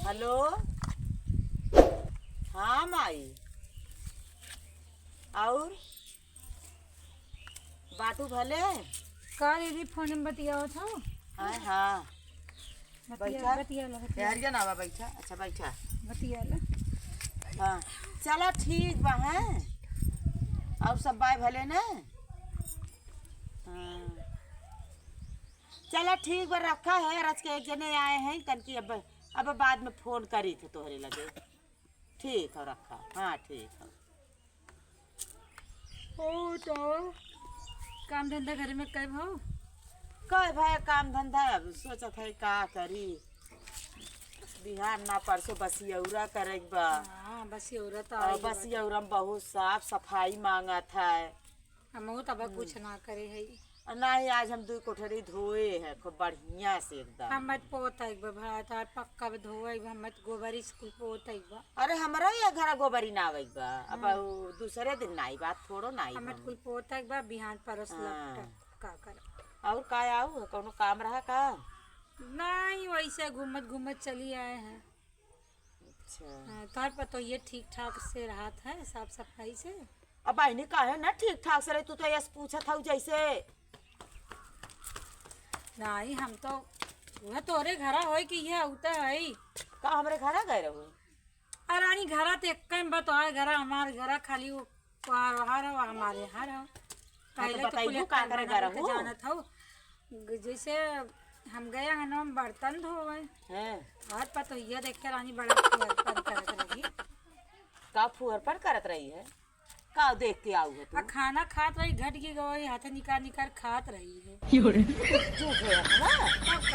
Hello. हाँ माई। और बाटू भले का दीदी फोन में बतियाओ था। हाँ हाँ बैठा बतिया ना बैठा। अच्छा बैठा बतिया। हाँ चलो ठीक बा है। और सब बाय भले न। हाँ चलो ठीक बा रखा है। रच के एक जने आए हैं तनकी अब बाद में फोन करी थे तोहरे लगे। ठीक है रखा। हाँ ठीक है। ओ तो काम धंधा घर में कब हो? कह भाई काम धंधा अब सोचा था का करी। बिहार ना परसों बसियौरा करे बा। हाँ बसियौरा तो और बसियौरा में बहुत साफ सफाई मांगा था। हम तब कुछ ना करे है। नहीं आज हम 2 कोठरी धोए हैं खूब बढ़िया से एकदम। हम मत पोता एक भात और पक्का धोए हम मत गोबर स्कूल पोता एक बा। अरे हमारा ये घर गोबरी ना आवे बा। अब दूसरे दिन नाई बात थोड़ो नाई हम मत कुल पोता एक बा बिहान परस लपटा का कर। और का आऊ कोनो काम रहा का? नहीं वैसे घूमत घूमत चली आए हैं। अच्छा तार पर तो ये ठीक ठाक से रहा है साफ सफाई से। अब बहनी काहे ना ठीक ठाक से रही। तू तो यस पूछा था जैसे। नहीं हम तो वह तोरे घरा होई कि ये उता है का हमरे घरा गए रहो? अरानी घरा ते कम बताए घरा हमारे घरा खाली वो पार वहां हो हमारे यहाँ रहो। पहले तो कुल का करे घर हो जाना था। जैसे हम गए हैं ना बर्तन धोए हैं और पता ये देखे रानी बड़ा फुहरपन करत रही। का फुहरपन करत रही है? का देख के आऊ है तू? खाना खात रही घट की गई हाथ निकाल निकाल खात रही है। झूठ है ना।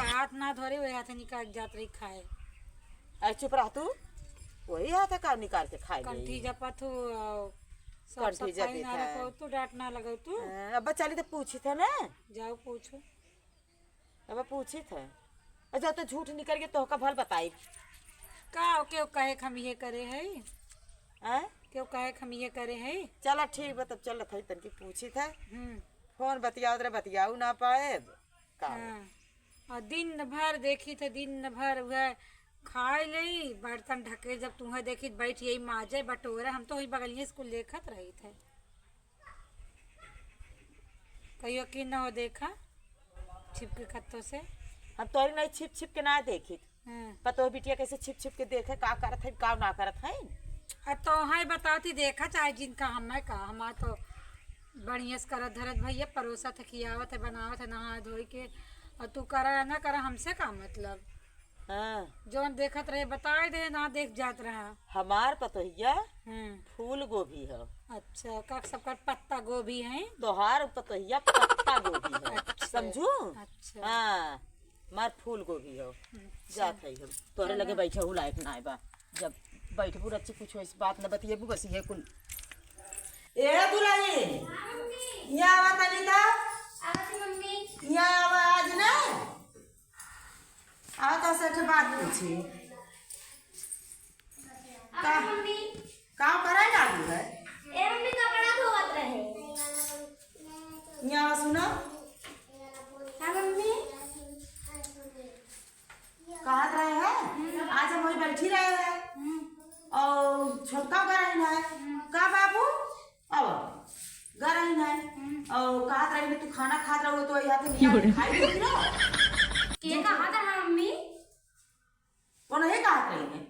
हाथ ना धोरे वही हाथ निकाल जात रही खाए। ऐ चुप रह तू। वही हाथ का निकाल के खाए कंठी जपत हो सब कंठी सफाई ना जपत है। रखो तू डांट ना लगाओ तू। अब चली तो पूछी था ना। जाओ पूछो। अब पूछी था। अच्छा तो झूठ निकल के तो का भल बताई का क्यों कहे हम ये करे है? हैं क्यों कहे हम ये करे है? चला ठीक बा तब चल थई तनकी पूछी था। फोन बतियाओ रे बतियाऊ ना पाए का। हाँ। और दिन भर देखी थे दिन भर वह खाए ले बर्तन ढके जब तुम्हें देखी बैठ यही माजे बटोरा हम तो वही बगलिए स्कूल देखत रही थे। कहियो कि न हो देखा छिप के खत्तों से। हम तोरी नहीं छिप छिप के ना देखी। हाँ। पतो बिटिया कैसे छिप छिप के देखे का करत है का ना करत है। तो हाँ बताती देखा चाहे जिनका हमें का हमारा तो बढ़िया से करत धरत भैया परोसा थे खियावत है बनावत है नहा धोई के। और तू करा ना करा हमसे का मतलब। हाँ जौन देखत रहे बताए दे ना देख जात रहा। हमार पतोहिया फूल गोभी है। अच्छा का सबका पत्ता गोभी है। तोहार पतोहिया पत्ता गोभी है। अच्छा। समझू? अच्छा। हाँ मार फूल गोभी हो। जात है हम तोरे लगे बैठे हूँ लायक ना बा। जब बैठबू रच्ची कुछ इस बात न बतिएबू बस ये कुल। ए दुलारी यहाँ आवा तनी ता। मम्मी यहाँ आवा आज ना। आवा तो सच बात पूछी। का मम्मी काम करे ना तू है? ए मम्मी कपड़ा धोवत रहे। यहाँ सुनो। हां मम्मी कहाँ रहे हैं? आज हम वही बैठी रहे हैं। और छोटका गरही है का बाबू? अब गरही है और कहा रही तू खाना खा रहा हो तो यहाँ से खाई होगी ना। के कहा था मम्मी? वो नहीं कहा रही है।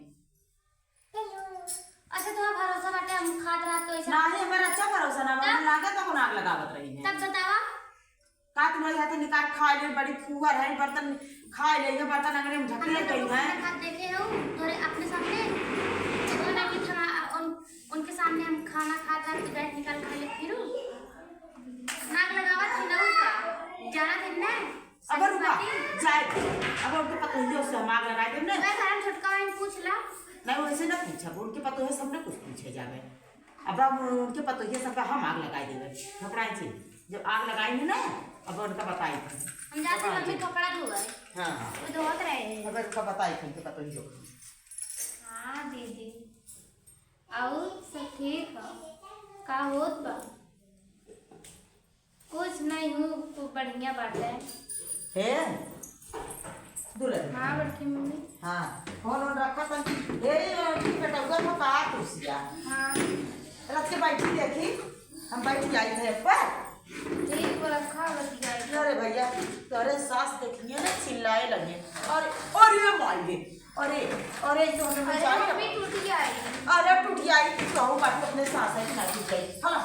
अच्छा तुम्हारा भरोसा बाटे हम खात रहा तो ऐसा नहीं मेरा अच्छा भरोसा ना मुझे लागे तो आग लगावत रही है। तब बतावा का तुम यहाँ से निकाल खा ले बड़ी फुहर है बर्तन खा ले ये बर्तन अंगने में ढकले गई है। खात देखे हो तोरे अपने सामने तो ना कि उनके सामने हम खाना खात रहा तो बैठ निकाल खा ले फिर नाक लगावत थी ना उसका जाना दिन ना। अब रुका जाए अब उनके पतोहियों से हम आग लगाए थे ना। मैं कारण छोटका वाइन पूछ ला। नहीं वैसे ना पूछा उनके पतोहियों सबने कुछ पूछे जावे। अब हम उनके पतोहियों सब हम आग लगाए देवे घबराई थी जब आग लगाएंगे ना। अब उनका बताई हम जाते मम्मी कपड़ा धोए। हाँ वो धोत रहे अब उनका बताई थी उनके पतोहियों। हाँ दीदी और सब ठीक है का होत बा? कुछ नहीं हूँ खूब बढ़िया बात है। दुल्हन हाँ बड़की मम्मी। हाँ फोन ऑन रखा था ए बेटा उधर में कहा कुर्सिया हाँ रख के बैठी देखी हम बैठ आई थे पर ठीक पर रखा बतियाई। अरे भैया तोरे सास देखिए ना चिल्लाए लगे और ये मारिए अरे अरे तो हमें अरे जाए मम्मी टूट गई। अरे टूट आई कहूँ बात अपने सास है कि ना टूट गई हाँ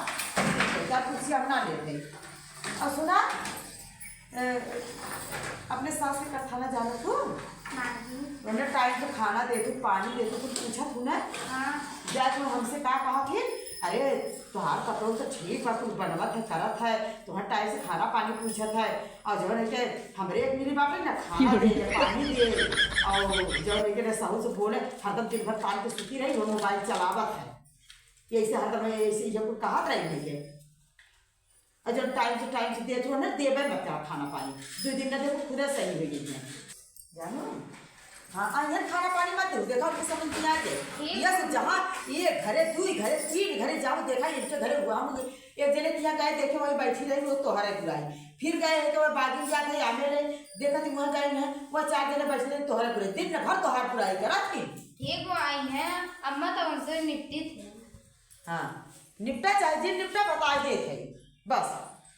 क्या कुर्सी हम ना ले गई और सुना अपने सास के खाना जाना तू मैंने टाइम से खाना दे दू पानी दे दू कुछ पूछा तू ना हाँ जा तू हमसे क्या कहा कि अरे तुम्हार कपड़ों तो ठीक बा कुछ बनवत है करत है तुम्हारे टाइम से खाना पानी पूछत है और जो है कि हमरे एक मेरी बाप ना खाना दे पानी दे और जो है कि साहू से बोले हरदम दिन भर तान के सुती रही वो मोबाइल चलावत है ऐसे हरदम ऐसे ये कुछ कहा रही है और जब टाइम से दे तो ना देवे मत तेरा खाना पानी 2 दिन ना देखो खुद सही हो गई है जानो हाँ यहाँ खाना पानी मत दो देखा उनको समझ नहीं आ गए यस जहाँ ये घरे 2 घरे 3 घरे जाओ देखा इनके घरे हुआ हम एक जने यहाँ गए देखे वही बैठी रही वो तोहरे बुलाई फिर गए है कि वह बागी जाते आने रहे देखा थी वहाँ गए हैं वह 4 जने बैठे रहे तोहरे बुलाई दिन भर तोहर बुराई करा थी ठीक वो आई है अम्मा तो उनसे निपटी थी। हाँ निपटा चाहे जिन निपटा बता दे थे बस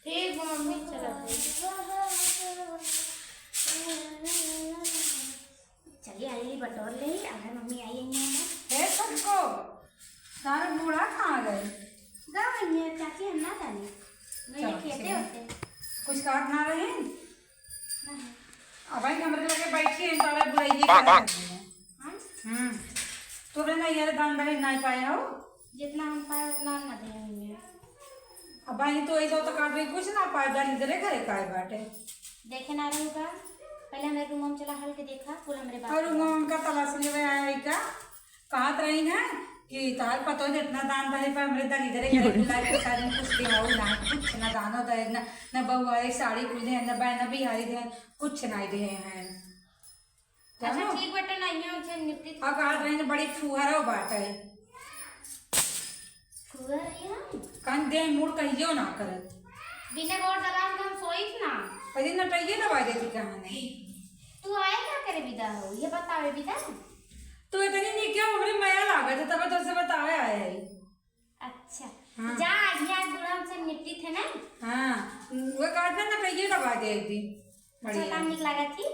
ठीक वो मम्मी चला चलिए अली बटोर ले अगर मम्मी आई है सबको सारा बूढ़ा कहाँ गए गाँव में चाची हम ना जाने नहीं खेते होते कुछ काट ना रहे हैं अब भाई कमरे लगे बैठी है तारा बुराई हाँ तो ना यार दान दहेज नहीं पाए हो जितना हम पाए उतना ना देंगे। अब भाई तो ऐसा तो काट रही कुछ ना पाए जान इधरे घरे काहे बाटे देखे ना रहूँगा पहले हमारे रूम में चला हल के देखा पूरा मेरे बाप और उनका तलाश लेवे आया का कहत रही है कि तार पतो है इतना दान दहेज पर हमरे दर इधरे घरे बुला के सारे में कुछ दिया हो ना कुछ ना दानो दहेज ना ना बहुआ एक साड़ी कुछ दे ना बहना बिहारी दे कुछ नहीं दे हैं अच्छा ठीक बेटा नहीं है उनसे निपटी और कहत रही बड़ी फुहरा बात है फुहर रही है कन दे मूड कहियो ना करत बिना गोड़ दलाम के हम सोई थी ना पहले नटाइए दवा देती कहानी तू आए क्या करे विदा हो ये बतावे विदा तो इतनी नहीं क्या हमरे माया लागत है तब तो से बताया है अच्छा हाँ। जा आज बुढ़ा हमसे निपटी थे ना हाँ वो कहते ना कहिए दवा दे दी अच्छा काम निक लगा थी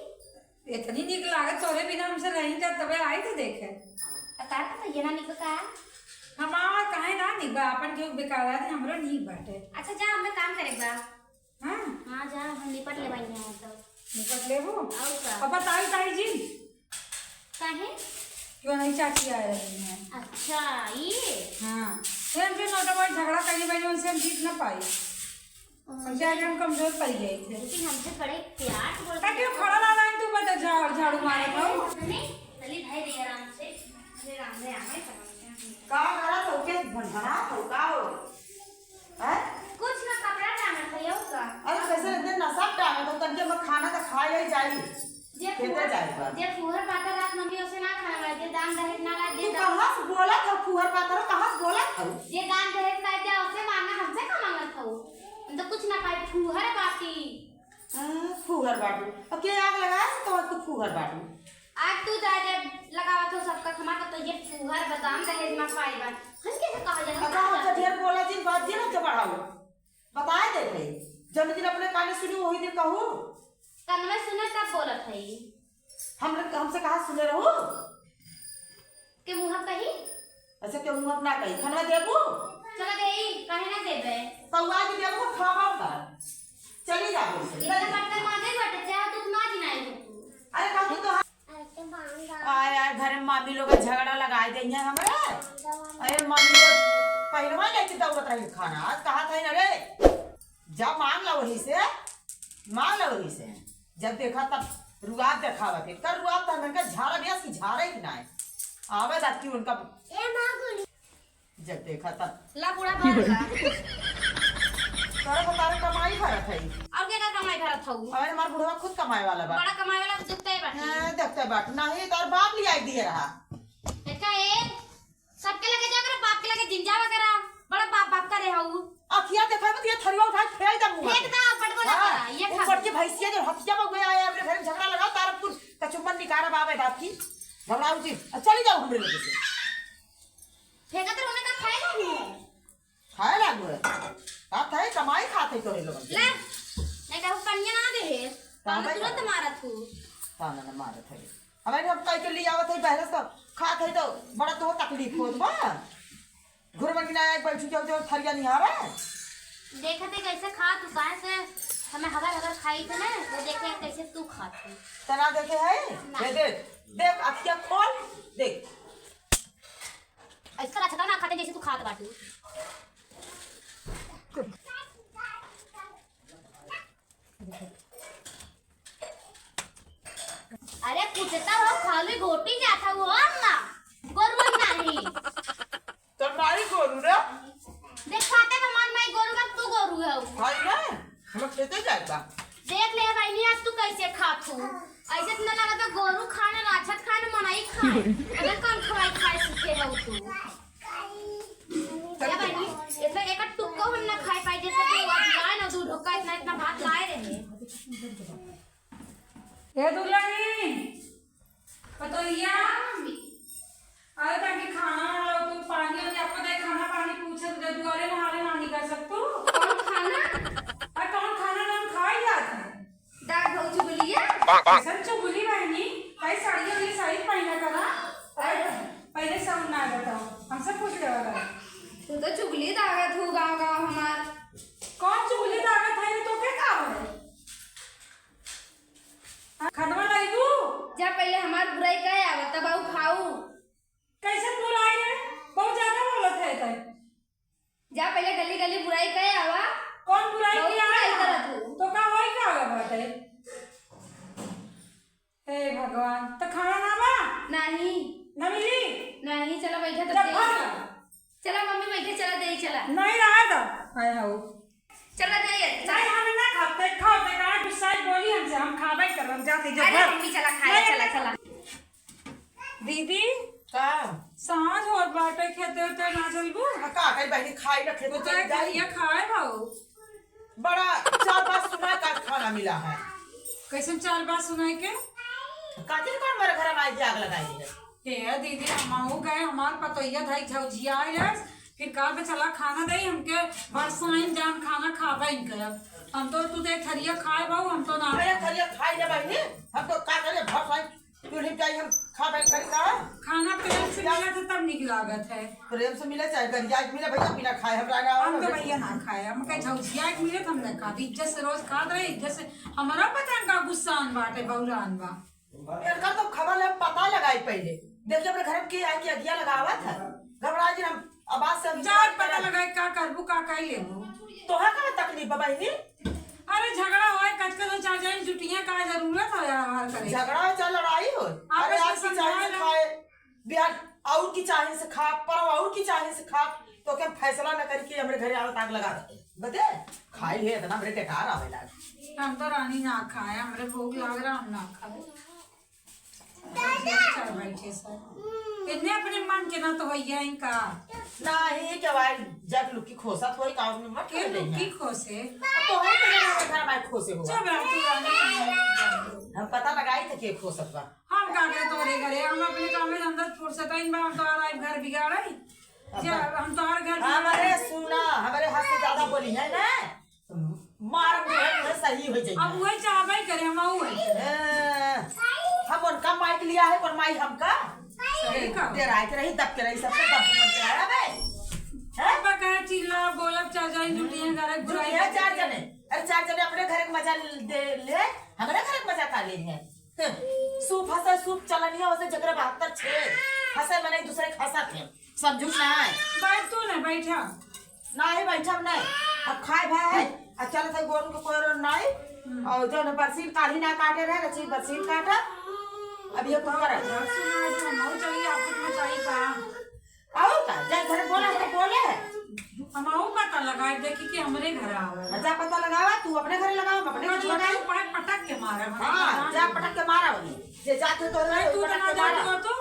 इतनी निक लागत तोरे बिना हमसे नहीं जा तबे आई थे देखे बता तो ये ना निक का हमारा काहे ना निक बा अपन के बेकार है हमरो निक बाटे अच्छा जा हमें काम करेगा हां हां जा हम निपट ले भाई यहां तो निपट ले वो और का अब बताई ताई जी काहे क्यों नहीं चाची आ रही है अच्छा ये हां ये हमसे नोटा झगड़ा करने वाली उनसे हम जीत ना पाई हमसे आज हम कमजोर पड़ गए थे लेकिन हमसे बड़े प्यार बोल का क्यों खड़ा ला रहा है तू बता झाड़ू मारे तो नहीं चली भाई रे आराम से अरे राम रे आए का करा तो के भनभना तो का हो हैं कुछ ना कपड़ा डालना था यो का अरे कैसे दिन नशा डाले तो तन के मैं खाना का खा ले जाई खेते जाए जे फुहर पाता रात मम्मी उसे ना खाना ला दे दान दहेज ना ला दे तू कहां से बोला था फुहर पातर कहां से बोला था जे दान दहेज ला दे उसे मांगा हमसे का मांगा था हम तो कुछ ना पाए फुहर बाटी फुहर बाटू अब के आग लगाया तो तू फुहर बाटू आज तू जा दे लगावा तो सबका खमा तो ये फुहर बादाम दहेज ना पाए बा हम कैसे कहा जा अगर हम तो ढेर बोला जिन बात जी ना के बढ़ाओ बताए दे भाई जब दिन अपने कान सुनी वही दिन कहूं कन में सुना तब बोलत है हम लोग हमसे कहा सुने रहो के मुंह कही अच्छा के मुंह अपना कही खाना देबू चला देई काहे ना देबे तो आज देबू खावा का चली जा बोल से इतना बर्तन मांगे बटे चाहे तू ना जिनाई तू अरे कहू तो आय आय घर में मामी लोग झगड़ा लगाए दे हैं हमरे अरे मामी लोग पहलवा लेके दौड़त रही खाना आज कहा था ना रे जब मांग ला वही से जब देखा तब रुआब दिखावा थे कर रुआब था मैंने झाड़ा बेस की झाड़ा ही ना है आवे दाती उनका जब देखा तब ला पूरा भर का तारा बतारे कमाई भरत है और क्या कमाई भरत हऊ अरे हमार बुढ़वा खुद कमाए वाला बा बड़ा कमाई वाला दुखता ही बाटे हां देखते बाट नहीं तार बाप ले आई दिए रहा देखा ए सबके लगे जाकर बाप के लगे जिंजा वगैरह बड़ा बाप बाप करे हऊ अखिया देखा मत ये थरिया उठा फेंक दे मुंह फेंक दा पटको लगा ये खा ऊपर के भैंसिया जो हथिया में गया है अपने घर में झगड़ा लगा तारपुर विकार बाबे बाप की घबराओ जी चली जाओ हमरे लगे से फेंका तो उन्हें का खाएगा नहीं है खाए लागो है का थाई कमाई खाते तोरे लोग ले नहीं का कन्या ना दे है हम तुरंत मारा तू ताना न मारे थे हमारे हम कई के लिए आवत है पहले सब खा थे तो बड़ा तो तकलीफ होत बा घर में ना एक बैठ जाओ जो थरिया नहीं आ रहा देखते कैसे खा तू कहां से हमें हगर हगर खाई थे ना वो देखे कैसे तू खाती तना देखे है देख अखियां खोल देख ऐसा अच्छा ना खाते जैसे तू खात बाटू अरे पूछता हो खाली गोटी जाता वो ना गोरु नहीं तो मारी गोरू रे देख खाते हमार मैं गोरु का तू गोरु है भाई ना हम खेते जाएगा देख ले भाई नहीं आज तू कैसे खातू ऐसे तो ना लगा तो गोरु खाने ना अच्छा खाने मनाई खाए अगर कौन खवाई खाए सीखे हो तू या भाई इसमें एक टुक्को हम ना खाए पाए जैसे कि वो लाए ना दूध का इतना भात लाए रहे ए दुल्हनी पतोहिया अरे ताकि खाना लो तो पानी और आपको दे खाना पानी पूछे तो दुआरे नहाले ना नहीं कर सकतू कौन खाना अरे कौन खाना नाम खाई जाता है दाग भौ चुगलिया सब चुगली बहनी कई साड़ियों की साड़ी पहना करा अरे पहले सब ना बताओ हम सब पूछ रहे वाला तू तो चुगली दागत हो गांव गांव हमार कौन चुगली दागत है तो क्या काम है खनवा लाई तू जा पहले हमार बुराई कहे आवत तब आऊ खाऊ कैसे बुलाई है बहुत ज्यादा बोलत है तय जा पहले गली गली बुराई कहे आवा कौन बुराई बहुत किया बुराई है करत हूँ। तो का होई का होगा बात है हे भगवान तो खाना ना बा नहीं ना मिली नहीं चला बैठा जब तो भाग दे चला मम्मी बैठे चला दे चला नहीं रहा था आया हो चला दे नहीं हम ना खाते खाते का गुस्सा बोली हमसे हम खावे कर हम जाते जब अरे मम्मी चला खाए चला चला दीदी का सांझ और बाटे खेते होते ना चलबू का कई बहनी खाई रखे तो चली जाए ये खाए भाऊ बड़ा चार पांच सुना का खाना मिला है कैसे चार बात सुनाई के कातिल कौन मेरे घर में आई आग लगाई है ये दीदी हम गए हमार पतोहिया धाई झौजिया आइलस फिर कहा पे चला खाना दे हमके बरसाइन जान खाना खावे इनके हम तो तू देख थरिया खाए बाऊ हम तो ना अरे खलिया खाई ले बहनी हम तो का करे भर साई चूल्हे पे हम खा बैठ कर का खाना प्रेम से मिला तो तब निक लागत है प्रेम से मिले चाहे गरिया मिले भैया बिना खाए हमरा ना हम तो भैया ना खाए हम कहे झौजिया के मिले हमने खा इज्जत से रोज खात रहे इज्जत से हमारा पता का गुस्सा आन बाटे बहुरान बा इनका तो खबर ले पता लगाई पहले देखिए अपने घर में की आई की अगिया लगावा था घबरा जी हम आवाज से चार पता लगाए का करबू का लेबू तोहा का तकलीफ है बहनी अरे झगड़ा होए कचका तो चाचा जुटियां का जरूरत है यार करे झगड़ा चाहे लड़ाई हो अरे आपस में आज की चाहे से खाए बिहार और की चाहे से खा पर और की चाहे से खा तो क्या फैसला न करके हमरे घरे आवत आग लगा दे बते खाई ले इतना हमरे टेकार आवे लाग हम तो रानी ना खाए हमरे भूख लग रहा हम ना खाए चल बैठे सर इतने अपने मन के ना तो होइया इनका नहीं के भाई जग लुकी खोसा थोड़ी काम में मत के कर लुकी लेना खोसे तो है के घर में खोसे हुआ जब तू रानी हम पता लगाई थे के खोसत बा हम का करे तोरे घरे हम अपने काम में अंदर फुर्सत इन बा हम तो आ घर बिगाड़ई जब हम तो हर घर हमारे सुना हमारे हाथ से ज्यादा बोली है ना मार मुझे सही हो जाए अब वही चाहबे करे हम हम उनका माइक लिया है और माइक हमका सही का दे रहा है कि रही दब के रही सबसे दब के मत रहा बे अब कहे चिल्ला बोलब चाचा इन जुटियां घर बुराई है चार जने अरे चार जने अपने घर का मजा दे ले हमारे घर का मजा का ले है सूप हंसा सूप चलनिया उसे जगरा 72 छे हंसे मने एक दूसरे खसा थे समझू ना बैठ तू ना बैठा नहीं बैठा नहीं अब खाए भाई अच्छा थे गोर को कोर नहीं और जो न बरसीन काढ़ी ना काटे रहे रची बरसीन काटा अब ये कौन करे सुना चलिए आपको मचाई का आओ का जब घर बोला तो बोले हम आऊ पता लगाए देखी कि हमरे घर आवे अच्छा पता लगावा तू अपने घर लगाओ हम अपने घर लगाओ पाए पटक के मारे हां जा पटक के मारा वाली जे जाते तो रहे तू पटक ना के जा मारा तो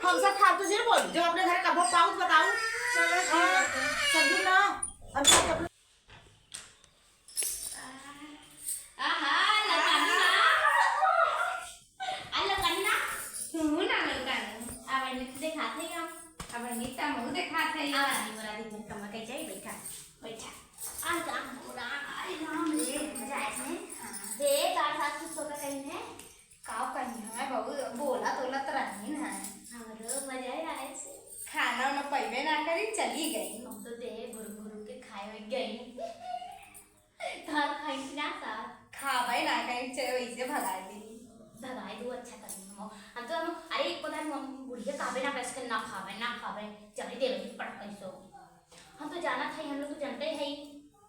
हम सब फालतू जी बोल जो अपने घर का वो पाउच बताओ चलो समझू ना हम सब आहा लगा में गई थाल खाई ना सा खावे ना कहीं चले वैसे भगा दी भगाए दो अच्छा कर हम तो हम अरे एक पता हम बुढ़िया काबे ना पैसे ना खावे चले दे रही पड़ कैसो हम तो जाना था हम लोग तो जानते हैं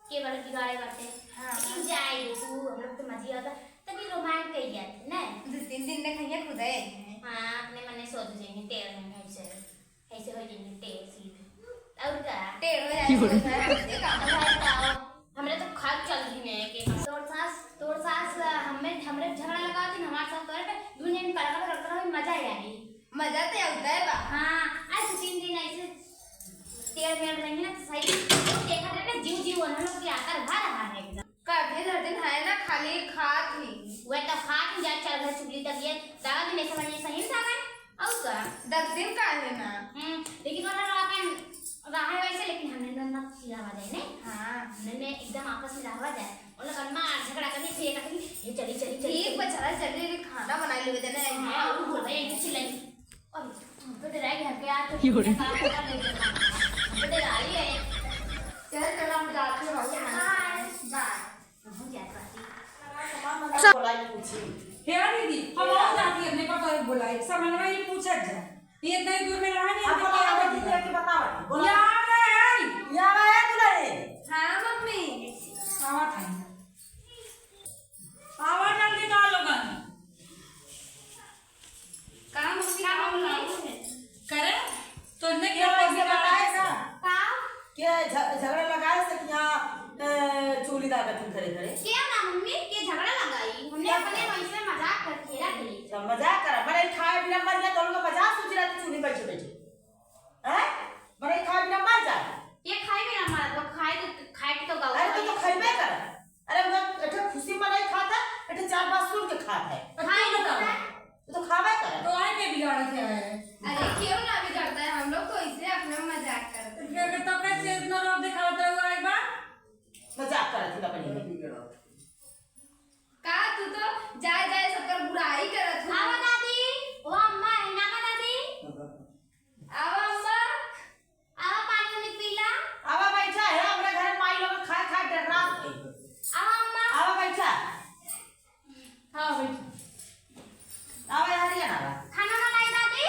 के बारे बिगाड़े बातें लेकिन जाए तू हम लोग तो मजे आता तभी रोमांस कह जाते ना 2-3 दिन में खैया खुद है हाँ अपने मन ने सोच जाएंगे टेढ़ में ऐसे ऐसे हो जाएंगे टेढ़ सीधे और क्या टेढ़ हो जाए काम हमरे तो खाद चल रही है कि तोड़ सास हमरे झगड़ा लगा थी हमारे साथ करे दुनिया में कलकल करकर मजा ही आई मजा तो आता है बा हाँ आज 3 दिन ऐसे तेल मेल रहेंगे ना तो सही वो देखा था ना जीव हम लोग के आकर भा रहा है एकदम काफी दिन है ना खाली खात ही वह तो खाट जा चल रहा चुगली तक ये दादा दिन ऐसा बने सही था ना और का 10 दिन का है ना लेकिन वाला अपन रहा है वैसे लेकिन हमने ना चिढ़ावा जाए ने हाँ हमने एकदम आपस में रहा जाए और लोग मार झगड़ा करने फेंक करके ये चली ठीक बेचारा जल्दी खाना बना ले देना है और बोल रहे हैं कि चिल्लाई और तो डरा गया कि यार तो काम कर ले तो डरा रही है चल हम जाते हैं बाय बाय हम जाते सब बोला पूछी क्या दीदी हम और जाती अपने पापा बुलाए सामान में ये पूछा जा ये इतना दूर में रहा नहीं अब बताओ दीदी के बताओ बोला याद है याद आया दुलारी हाँ मम्मी आवा था आवा जल्दी का लोगन काम करे तो ने क्या बताएगा का क्या झगड़ा लगाए से यहाँ चूली दागत करे करे क्या ना मम्मी के झगड़ा लगाई हमने अपने वैसे मजाक कर खेला खेली तो मजाक करा मैंने खाए बिना मर गया तो उनका मजाक सोच रहा था चूली बैठे बैठे हैं मैंने खाए बिना मर जा ये खाए भी ना मार तो खाए तो गाओ अरे तो खाइबे कर अरे वो एठे खुशी में नहीं खाता एठे 4-5 सुन के खाता है खाए बताओ तो खावे कर तो आए के बिगाड़ के आए अरे क्यों ना बिगड़ता है हम लोग तो इसे अपना मजाक करते हैं फिर तो कैसे इतना रोब दिखाता हुआ एक बार मजाक कर थी अपनी का तू तो जाए जाए सबकर बुराई करत हो आवा दादी ओ अम्मा है ना दादी आवा अम्मा आवा पानी पीला आवा बैठा है हमरा घर माई लोग खा खा डर रात है आवा अम्मा आवा बैठा हां बैठ आवा यार ये ना खाना ना लाई दादी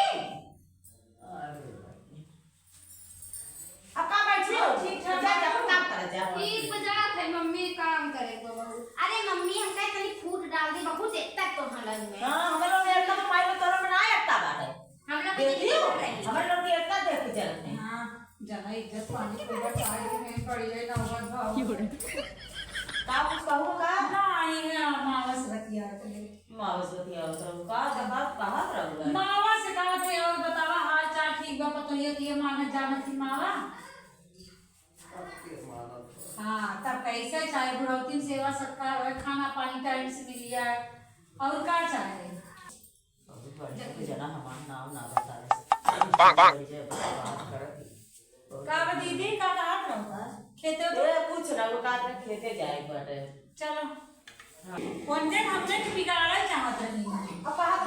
अब का बैठी हो ठीक ठाक जा जा काम कर जा ठीक मजाक है मम्मी काम करे तो बहुत अरे मम्मी हम कहे कहीं फूट डाल दी बहुत देता तो हलन में हां हम लोग एकता तो माई लोग तोरा में ना एकता बात है हम लोग देखियो हम लोग एकता देख के चलते हैं हां जना इज्जत पानी को बचाए में पड़ी है नौबत भाव का कुछ कहूं का नहीं है मावस रतिया के मावसवती आवत का जगह कहां रहूगा मावा से कहा थे और बतावा हाल चाल ठीक बा पतो ये माने जाने थी मावा हाँ तब कैसे चाहे बुढ़ौती सेवा सत्कार हो खाना पानी टाइम से मिल जाए और क्या चाहे जना हमारा नाम ना बता का दीदी का हाथ रहूंगा खेते तो कुछ ना वो का खेते जाए बट चलो कौन दिन हमने बिगाड़ा चाहत नहीं अब हाथ